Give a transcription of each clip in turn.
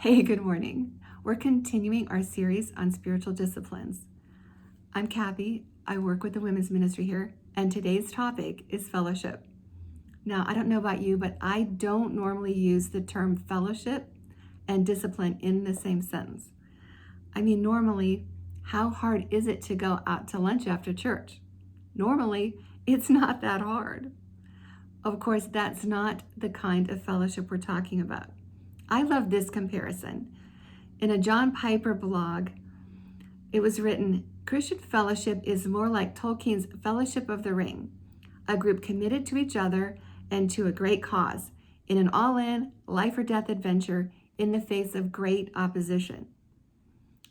Hey, good morning. We're continuing our series on spiritual disciplines. I'm Cathy. I work with the women's ministry here, and today's topic is fellowship. Now, I don't know about you, but I don't normally use the term fellowship and discipline in the same sentence. I mean, normally, how hard is it to go out to lunch after church? Normally, it's not that hard. Of course, that's not the kind of fellowship we're talking about. I love this comparison. In a John Piper blog, it was written, Christian fellowship is more like Tolkien's Fellowship of the Ring, a group committed to each other and to a great cause, in an all-in, life-or-death adventure in the face of great opposition.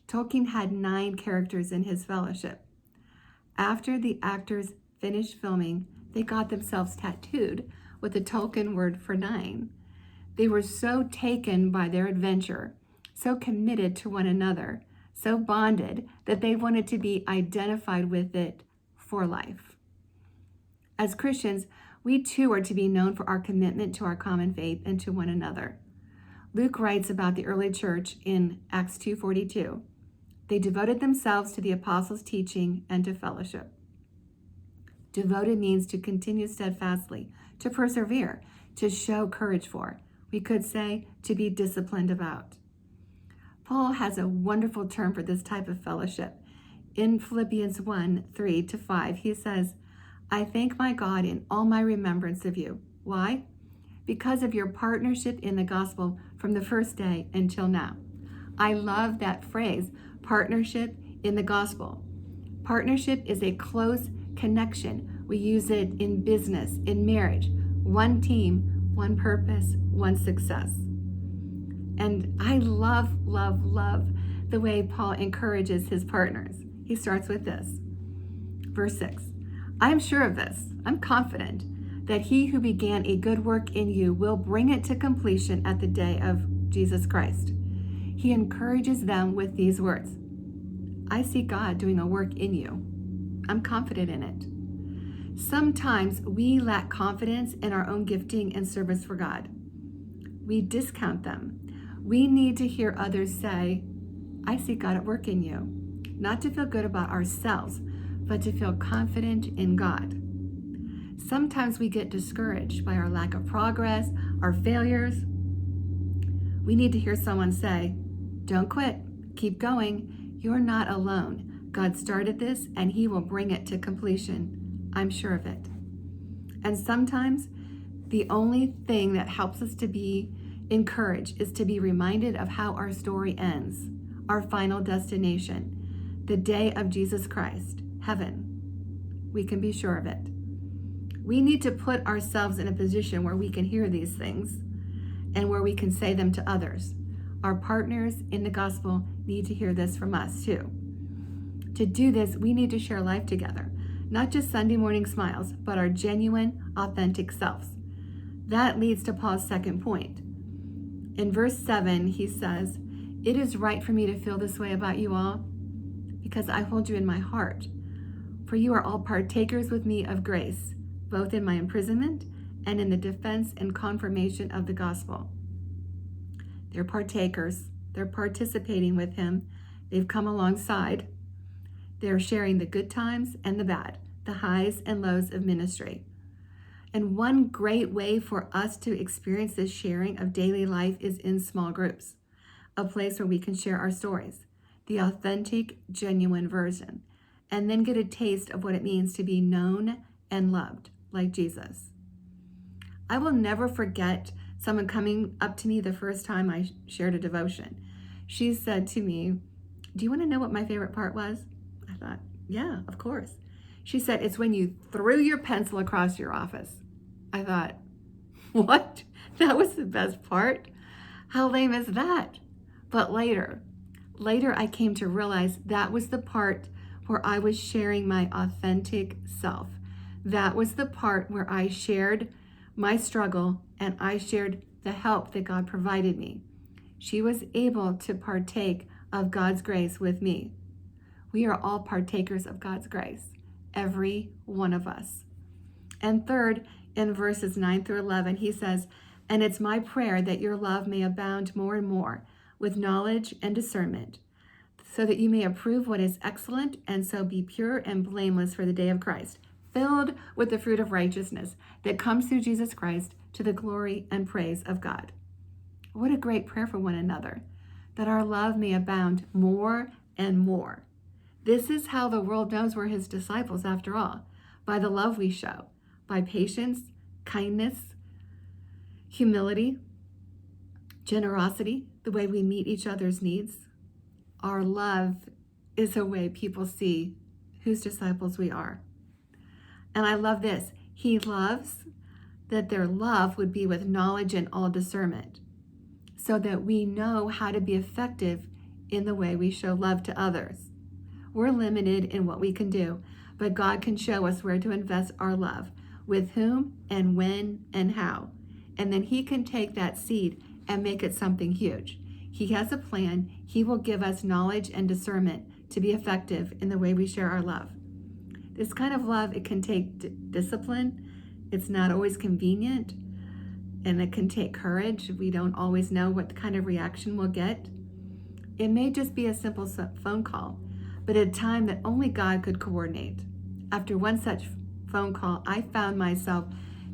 Tolkien had 9 characters in his fellowship. After the actors finished filming, they got themselves tattooed with the Tolkien word for 9. They were so taken by their adventure, so committed to one another, so bonded that they wanted to be identified with it for life. As Christians, we too are to be known for our commitment to our common faith and to one another. Luke writes about the early church in Acts 2:42. They devoted themselves to the apostles' teaching and to fellowship. Devoted means to continue steadfastly, to persevere, to show courage for. We could say to be disciplined about. Paul has a wonderful term for this type of fellowship. In Philippians 1:3-5, he says, I thank my God in all my remembrance of you. Why? Because of your partnership in the gospel from the first day until now. I love that phrase, partnership in the gospel. Partnership is a close connection. We use it in business, in marriage, one team, one purpose, one success. And I love the way Paul encourages his partners. He starts with this. Verse 6, I am sure of this, I'm confident that he who began a good work in you will bring it to completion at the day of Jesus Christ. He encourages them with these words. I see God doing a work in you. I'm confident in it. Sometimes we lack confidence in our own gifting and service for God. We discount them. We need to hear others say, I see God at work in you. Not to feel good about ourselves, but to feel confident in God. Sometimes we get discouraged by our lack of progress, our failures. We need to hear someone say, don't quit, keep going. You're not alone. God started this and he will bring it to completion. I'm sure of it. And sometimes the only thing that helps us to be encouraged is to be reminded of how our story ends, our final destination, the day of Jesus Christ, heaven. We can be sure of it. We need to put ourselves in a position where we can hear these things and where we can say them to others. Our partners in the gospel need to hear this from us too. To do this, we need to share life together. Not just Sunday morning smiles, but our genuine, authentic selves. That leads to Paul's second point. In verse 7, he says, it is right for me to feel this way about you all, because I hold you in my heart. For you are all partakers with me of grace, both in my imprisonment and in the defense and confirmation of the gospel. They're partakers. They're participating with him. They've come alongside. They're sharing the good times and the bad, the highs and lows of ministry. And one great way for us to experience this sharing of daily life is in small groups, a place where we can share our stories, the authentic, genuine version, and then get a taste of what it means to be known and loved like Jesus. I will never forget someone coming up to me the first time I shared a devotion. She said to me, do you want to know what my favorite part was? I thought, yeah, of course. She said, it's when you threw your pencil across your office. I thought, what? That was the best part? How lame is that? But later I came to realize that was the part where I was sharing my authentic self. That was the part where I shared my struggle and I shared the help that God provided me. She was able to partake of God's grace with me. We are all partakers of God's grace, every one of us. And third, in verses 9-11, he says, and it's my prayer that your love may abound more and more with knowledge and discernment, so that you may approve what is excellent, and so be pure and blameless for the day of Christ, filled with the fruit of righteousness that comes through Jesus Christ to the glory and praise of God. What a great prayer for one another, that our love may abound more and more. This is how the world knows we're his disciples after all, by the love we show, by patience, kindness, humility, generosity, the way we meet each other's needs. Our love is a way people see whose disciples we are. And I love this. He loves that their love would be with knowledge and all discernment, so that we know how to be effective in the way we show love to others. We're limited in what we can do, but God can show us where to invest our love, with whom and when and how. And then he can take that seed and make it something huge. He has a plan. He will give us knowledge and discernment to be effective in the way we share our love. This kind of love, it can take discipline. It's not always convenient, and it can take courage. We don't always know what kind of reaction we'll get. It may just be a simple phone call, but at a time that only God could coordinate. After one such phone call, I found myself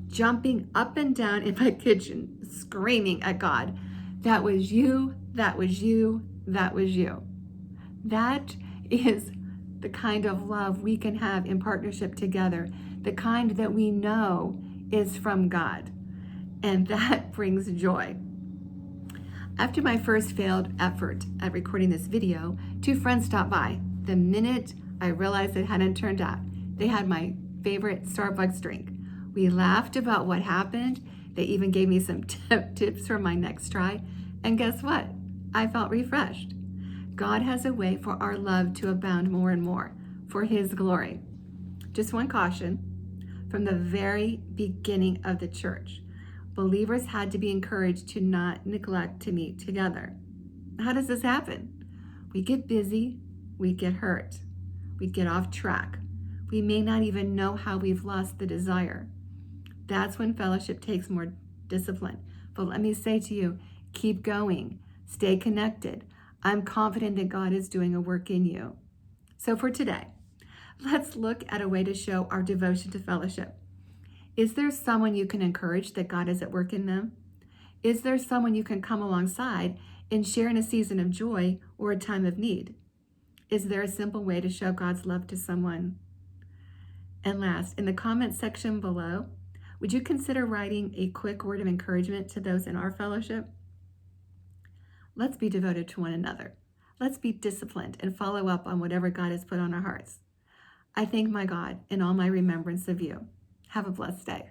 jumping up and down in my kitchen, screaming at God, "That was you, that was you, that was you." That is the kind of love we can have in partnership together, the kind that we know is from God. And that brings joy. After my first failed effort at recording this video, two friends stopped by. The minute I realized it hadn't turned out, they had my favorite Starbucks drink. We laughed about what happened. They even gave me some tips for my next try. And guess what? I felt refreshed. God has a way for our love to abound more and more for his glory. Just one caution. From the very beginning of the church, believers had to be encouraged to not neglect to meet together. How does this happen? We get busy, we get hurt, we get off track. We may not even know how we've lost the desire. That's when fellowship takes more discipline. But let me say to you, keep going, stay connected. I'm confident that God is doing a work in you. So for today, let's look at a way to show our devotion to fellowship. Is there someone you can encourage that God is at work in them? Is there someone you can come alongside and share in a season of joy or a time of need? Is there a simple way to show God's love to someone? And last, in the comment section below, would you consider writing a quick word of encouragement to those in our fellowship? Let's be devoted to one another. Let's be disciplined and follow up on whatever God has put on our hearts. I thank my God in all my remembrance of you. Have a blessed day.